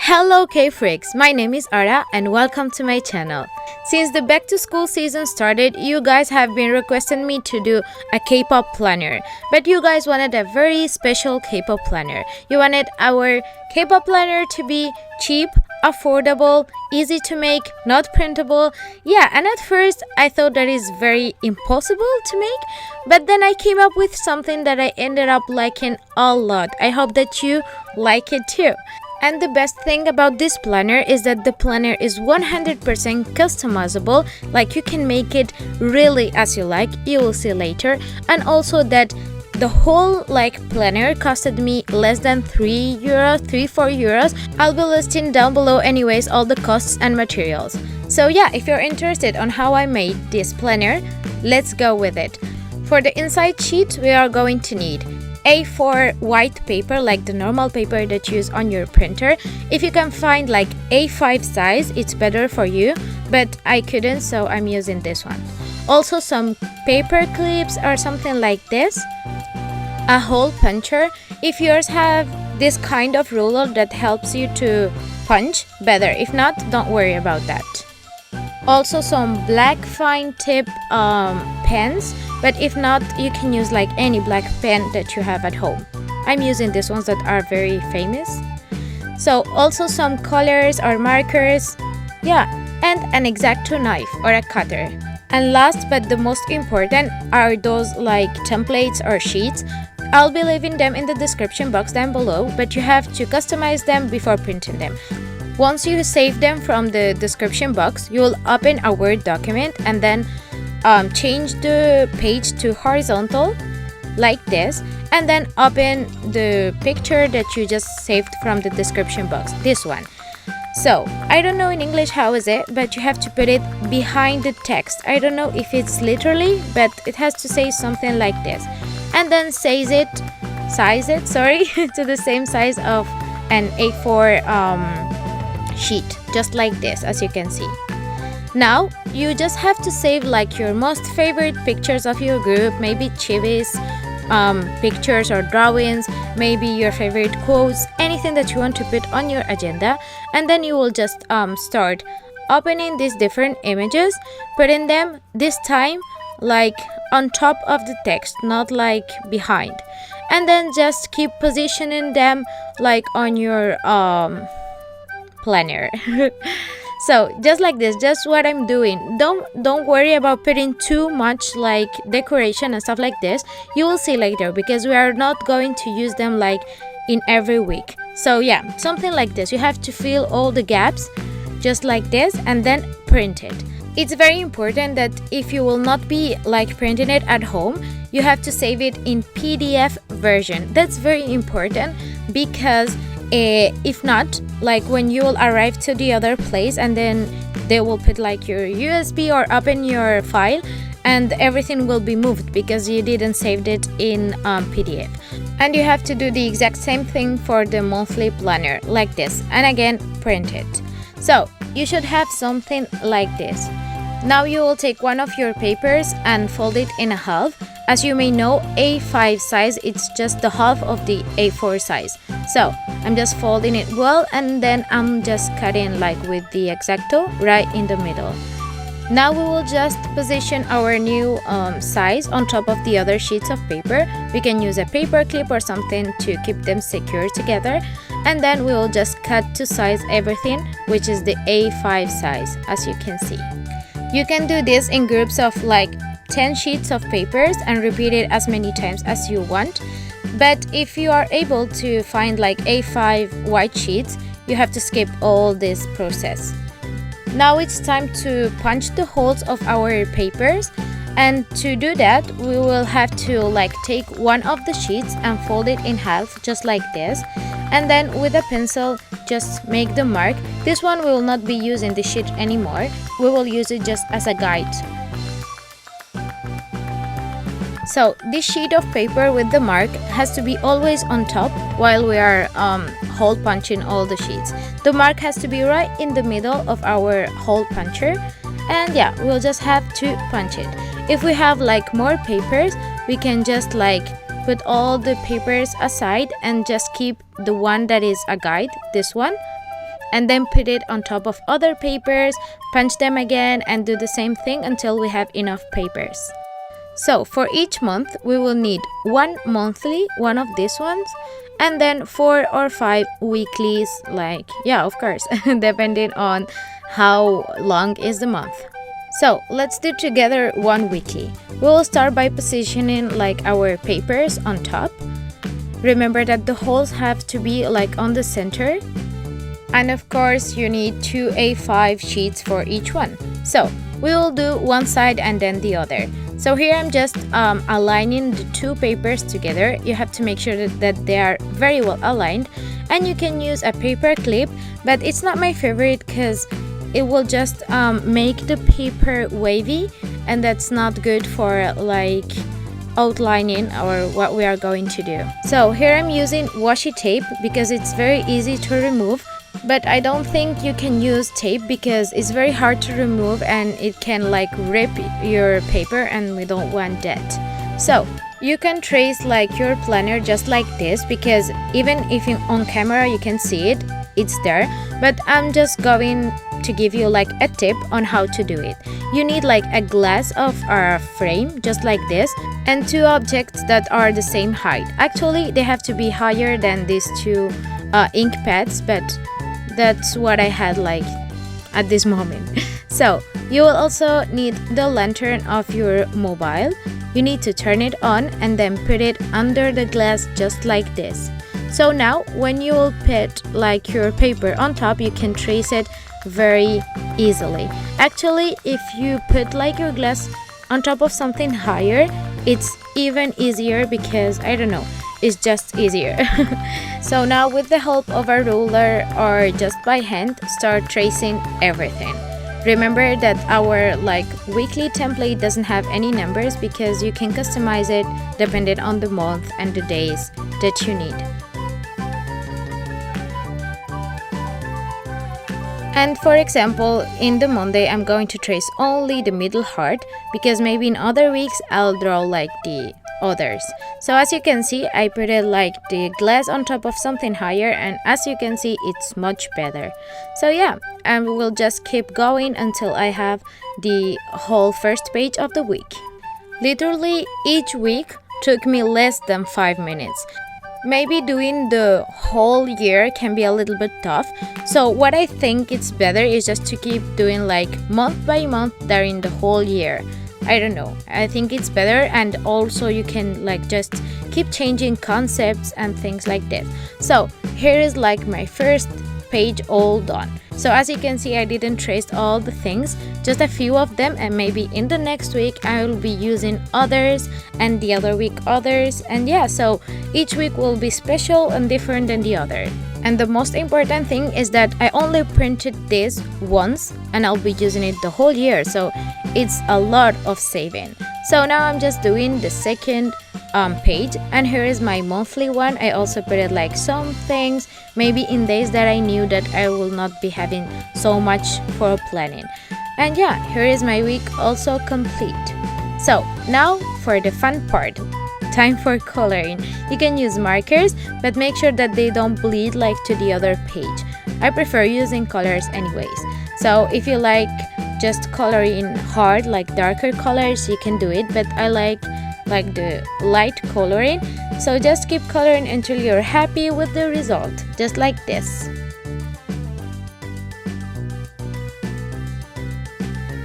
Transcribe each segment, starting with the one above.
Hello K-freaks, my name is Ara and welcome to my channel. Since the back to school season started, you guys have been requesting me to do a K-pop planner. But you guys wanted a very special K-pop planner. You wanted our K-pop planner to be cheap, affordable, easy to make, not printable. Yeah, and at first I thought that is very impossible to make, but then I came up with something that I ended up liking a lot. I hope that you like it too. And the best thing about this planner is that the planner is 100% customizable, like you can make it really as you like, you will see later. And also that the whole planner costed me less than 3 euros, 4 euros. I'll be listing down below anyways all the costs and materials. So yeah, if you're interested on how I made this planner, let's go with it. For the inside sheet, we are going to need A4 white paper, like the normal paper that you use on your printer. If you can find like A5 size, it's better for you, but I couldn't, so I'm using this one. Also some paper clips or something like this, a hole puncher. If yours have this kind of ruler that helps you to punch, better. If not, don't worry about that. Also some black fine tip pens, but if not, you can use like any black pen that you have at home. I'm using these ones that are very famous. So also some colors or markers, yeah, and an X-Acto knife or a cutter. And last but the most important are those like templates or sheets. I'll be leaving them in the description box down below, but you have to customize them before printing them. Once you save them from the description box, you will open a Word document and then change the page to horizontal like this, and then open the picture that you just saved from the description box, this one. So I don't know in English how is it, but you have to put it behind the text. I don't know if it's literally, but it has to say something like this, and then size it to the same size of an A4 sheet, just like this, as you can see. Now you just have to save like your most favorite pictures of your group, maybe chivis, pictures or drawings, maybe your favorite quotes, anything that you want to put on your agenda. And then you will just start opening these different images, putting them this time like on top of the text, not like behind, and then just keep positioning them like on your planner. So just like this, just what I'm doing. Don't worry about putting too much like decoration and stuff like this. You will see later, because we are not going to use them like in every week. So yeah, something like this. You have to fill all the gaps just like this and then print it. It's very important that if you will not be like printing it at home, you have to save it in PDF version. That's very important, because if not, like when you will arrive to the other place and then they will put like your USB or open your file and everything will be moved because you didn't save it in PDF. And you have to do the exact same thing for the monthly planner, like this, and again print it. So you should have something like this. Now you will take one of your papers and fold it in half. As you may know, A5 size, it's just the half of the A4 size. So I'm just folding it well, and then I'm just cutting like with the X-Acto right in the middle. Now we will just position our new size on top of the other sheets of paper. We can use a paper clip or something to keep them secure together. And then we will just cut to size everything, which is the A5 size, as you can see. You can do this in groups of like 10 sheets of papers and repeat it as many times as you want. But if you are able to find like A5 white sheets, you have to skip all this process. Now it's time to punch the holes of our papers, and to do that we will have to like take one of the sheets and fold it in half just like this, and then with a pencil just make the mark. This one we will not be using the sheet anymore, we will use it just as a guide. So this sheet of paper with the mark has to be always on top while we are hole punching all the sheets. The mark has to be right in the middle of our hole puncher, and yeah, we'll just have to punch it. If we have like more papers, we can just like put all the papers aside and just keep the one that is a guide, this one, and then put it on top of other papers, punch them again, and do the same thing until we have enough papers. So for each month, we will need one monthly, one of these ones, and then 4 or 5 weeklies, like, yeah, of course, depending on how long is the month. So let's do together one weekly. We will start by positioning like our papers on top. Remember that the holes have to be like on the center. And of course, you need 2 A5 sheets for each one. So we will do one side and then the other. So here I'm just aligning the 2 papers together. You have to make sure that they are very well aligned. And you can use a paper clip, but it's not my favorite because it will just make the paper wavy, and that's not good for like outlining or what we are going to do. So here I'm using washi tape because it's very easy to remove. But I don't think you can use tape because it's very hard to remove and it can like rip your paper, and we don't want that. So you can trace like your planner just like this, because even if on camera you can see it, it's there. But I'm just going to give you like a tip on how to do it. You need like a glass of a frame just like this, and 2 objects that are the same height. Actually, they have to be higher than these 2 ink pads, but that's what I had like at this moment. So you will also need the lantern of your mobile. You need to turn it on and then put it under the glass just like this. So now when you will put like your paper on top, you can trace it very easily. Actually, if you put like your glass on top of something higher, it's even easier because I don't know, it's just easier. So now with the help of a ruler or just by hand, start tracing everything. Remember that our like weekly template doesn't have any numbers because you can customize it depending on the month and the days that you need. And for example, in the Monday, I'm going to trace only the middle heart because maybe in other weeks I'll draw like the others. So as you can see, I put it like the glass on top of something higher, and as you can see, it's much better. So yeah, and we will just keep going until I have the whole first page of the week. Literally, each week took me less than 5 minutes. Maybe doing the whole year can be a little bit tough. So what I think it's better is just to keep doing like month by month during the whole year. I don't know. I think it's better, and also you can like just keep changing concepts and things like that. So here is like my first page all done. So as you can see, I didn't trace all the things, just a few of them, and maybe in the next week I will be using others, and the other week others, and yeah, so each week will be special and different than the other. And the most important thing is that I only printed this once and I'll be using it the whole year, so it's a lot of saving. So now I'm just doing the second page, and here is my monthly one. I also put it like some things maybe in days that I knew that I will not be having so much for planning. And yeah, here is my week also complete. So now for the fun part. Time for coloring. You can use markers, but make sure that they don't bleed like to the other page. I prefer using colors anyways. So if you like just coloring hard, like darker colors, you can do it, but I like the light coloring. So just keep coloring until you're happy with the result, just like this.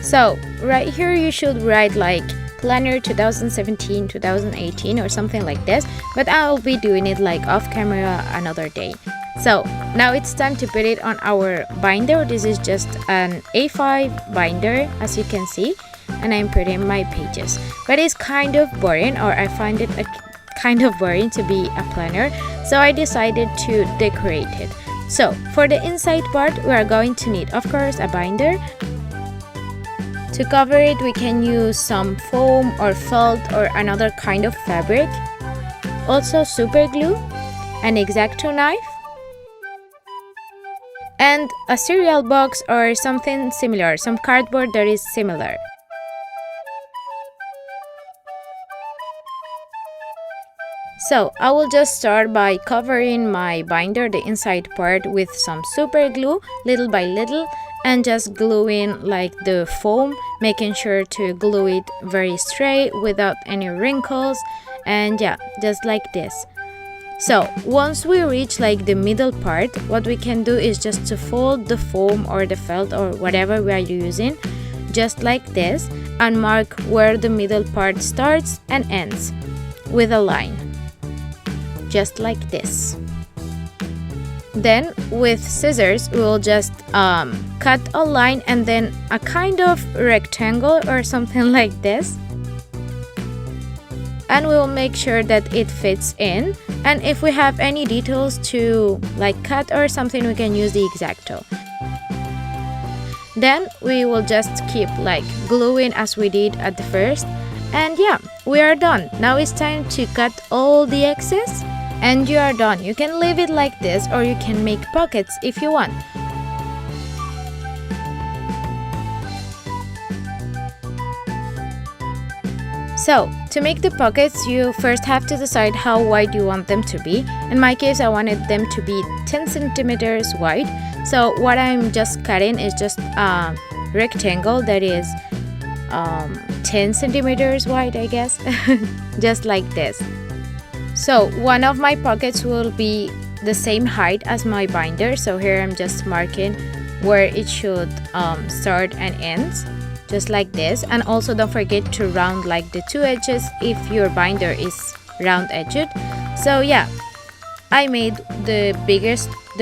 So right here you should write like planner 2017 2018 or something like this, but I'll be doing it like off camera another day. So now it's time to put it on our binder. This is just an A5 binder, as you can see, and I'm putting my pages, but it's kind of boring, or I find it kind of boring to be a planner, so I decided to decorate it. So for the inside part, we are going to need, of course, a binder. To cover it, we can use some foam or felt or another kind of fabric. Also super glue, an X-Acto knife, and a cereal box or something similar, some cardboard that is similar. So I will just start by covering my binder, the inside part, with some super glue little by little, and just gluing like the foam, making sure to glue it very straight without any wrinkles, and yeah, just like this. So once we reach like the middle part, what we can do is just to fold the foam or the felt or whatever we are using, just like this, and mark where the middle part starts and ends with a line, just like this. Then with scissors we will just cut a line and then a kind of rectangle or something like this, and we will make sure that it fits in. And if we have any details to like cut or something, we can use the X-Acto. Then we will just keep like gluing as we did at the first, and yeah, we are done. Now it's time to cut all the excess, and you are done. You can leave it like this or you can make pockets if you want. So to make the pockets, you first have to decide how wide you want them to be. In my case, I wanted them to be 10 centimeters wide. So what I'm just cutting is just a rectangle that is 10 centimeters wide, I guess, just like this. So one of my pockets will be the same height as my binder. So here I'm just marking where it should start and end, just like this. And also don't forget to round like the two edges if your binder is round edged. So yeah, I made the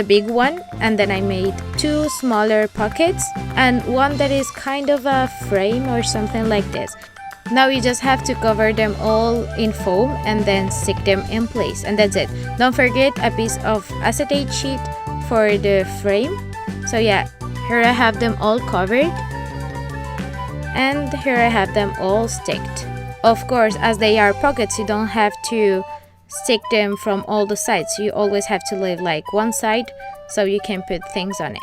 big one, and then I made two smaller pockets and one that is kind of a frame or something like this. Now you just have to cover them all in foam and then stick them in place, and that's it. Don't forget a piece of acetate sheet for the frame. So yeah, here I have them all covered, and here I have them all sticked. Of course, as they are pockets, you don't have to stick them from all the sides. You always have to leave like one side so you can put things on it.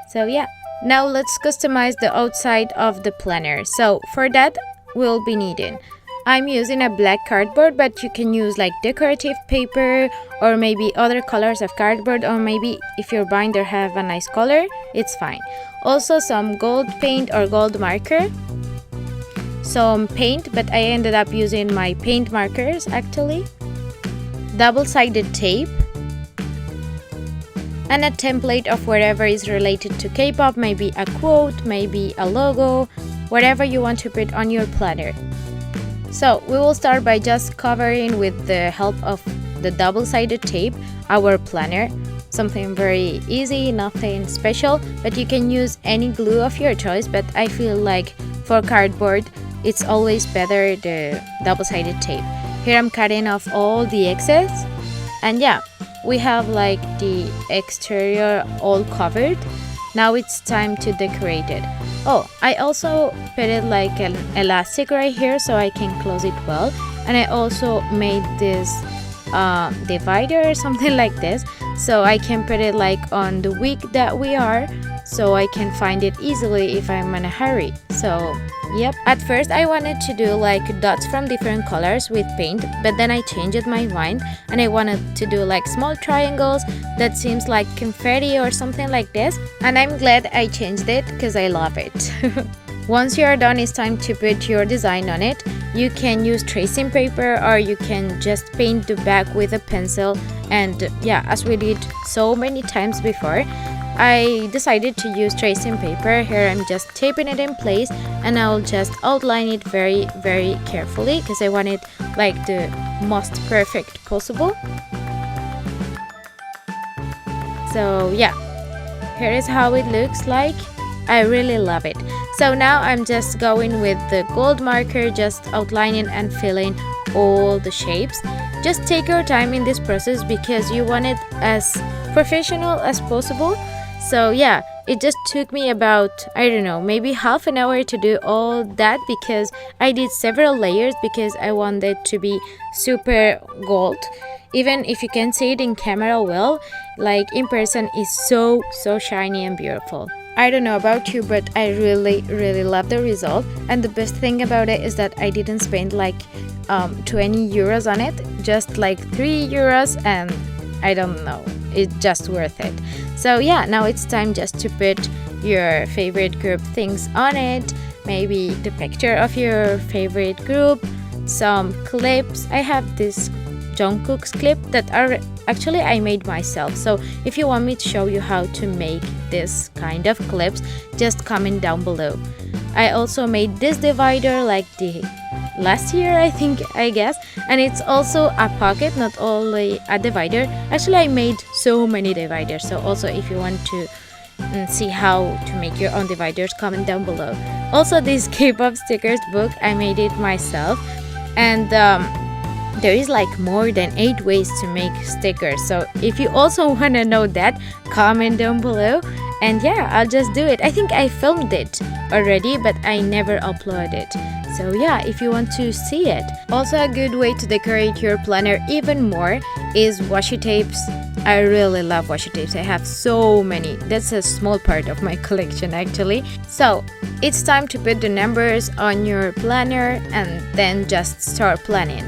So yeah, now let's customize the outside of the planner. So for that, we'll be needing, I'm using a black cardboard, but you can use like decorative paper or maybe other colors of cardboard, or maybe if your binder have a nice color, it's fine. Also some gold paint or gold marker, some paint, but I ended up using my paint markers actually, double-sided tape, and a template of whatever is related to K-pop, maybe a quote, maybe a logo, whatever you want to put on your planner. So we will start by just covering with the help of the double-sided tape our planner. Something very easy, nothing special, but you can use any glue of your choice, but I feel like for cardboard it's always better the double-sided tape. Here I'm cutting off all the excess, and yeah, we have like the exterior all covered. Now it's time to decorate it. Oh, I also put it like an elastic right here so I can close it well, and I also made this divider or something like this so I can put it like on the week that we are, so I can find it easily if I'm in a hurry. So yep, at first I wanted to do like dots from different colors with paint, but then I changed my mind and I wanted to do like small triangles that seems like confetti or something like this, and I'm glad I changed it because I love it. Once you are done, it's time to put your design on it. You can use tracing paper or you can just paint the back with a pencil, and yeah, as we did so many times before, I decided to use tracing paper. Here I'm just taping it in place, and I'll just outline it very carefully because I want it like the most perfect possible. So yeah, here is how it looks like. I really love it. So now I'm just going with the gold marker, just outlining and filling all the shapes. Just take your time in this process because you want it as professional as possible. So yeah, it just took me about, I don't know, maybe half an hour to do all that because I did several layers because I wanted to be super gold. Even if you can see it in camera well, like in person is so shiny and beautiful. I don't know about you, but I really love the result. And the best thing about it is that I didn't spend like 20 euros on it, just like 3 euros, and I don't know, it's just worth it. So yeah, now it's time just to put your favorite group things on it, maybe the picture of your favorite group, some clips. I have this Jungkook's clip that are actually I made myself. So if you want me to show you how to make this kind of clips, just comment down below. I also made this divider like the last year, I guess, and it's also a pocket, not only a divider. Actually, I made so many dividers, so also if you want to see how to make your own dividers, comment down below. Also, this K-pop stickers book, I made it myself, and there is like more than 8 ways to make stickers. So if you also want to know that, comment down below. And yeah, I'll just do it. I think I filmed it already, but I never uploaded. So yeah, if you want to see it. Also, a good way to decorate your planner even more is washi tapes. I really love washi tapes. I have so many. That's a small part of my collection actually. So it's time to put the numbers on your planner and then just start planning.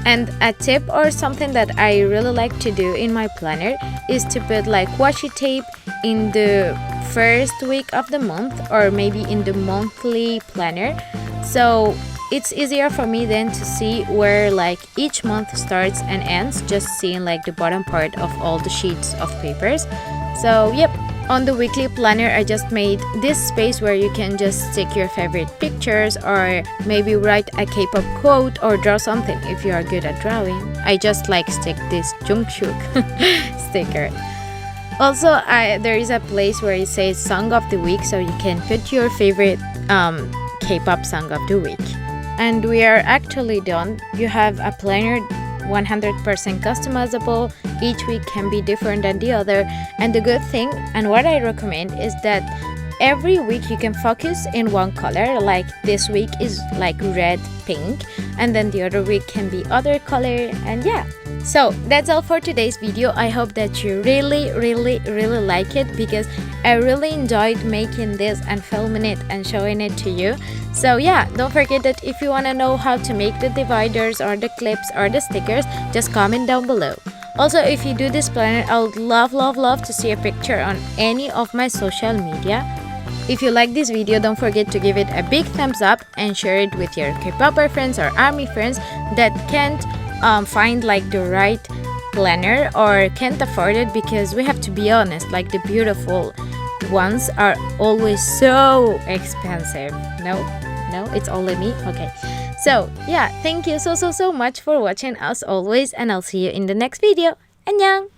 And a tip or something that I really like to do in my planner is to put like washi tape in the first week of the month, or maybe in the monthly planner. So it's easier for me then to see where like each month starts and ends, just seeing like the bottom part of all the sheets of papers. So yep, on the weekly planner I just made this space where you can just stick your favorite pictures, or maybe write a K-pop quote or draw something if you are good at drawing. I just like stick this Jungkook sticker. Also, there is a place where it says song of the week, so you can put your favorite K-pop song of the week. And we are actually done. You have a planner 100% customizable. Each week can be different than the other. And the good thing, and what I recommend, is that every week you can focus in one color. Like this week is like red, pink, and then the other week can be other color. And yeah, so that's all for today's video. I hope that you really like it, because I really enjoyed making this and filming it and showing it to you. So yeah, don't forget that if you want to know how to make the dividers or the clips or the stickers, just comment down below. Also, if you do this planner, I would love to see a picture on any of my social media. If you like this video, don't forget to give it a big thumbs up and share it with your K-popper friends or ARMY friends that can't find like the right planner or can't afford it, because we have to be honest, like the beautiful ones are always so expensive. No, it's only me. Okay, so yeah, thank you so much for watching as always, and I'll see you in the next video. Annyeong!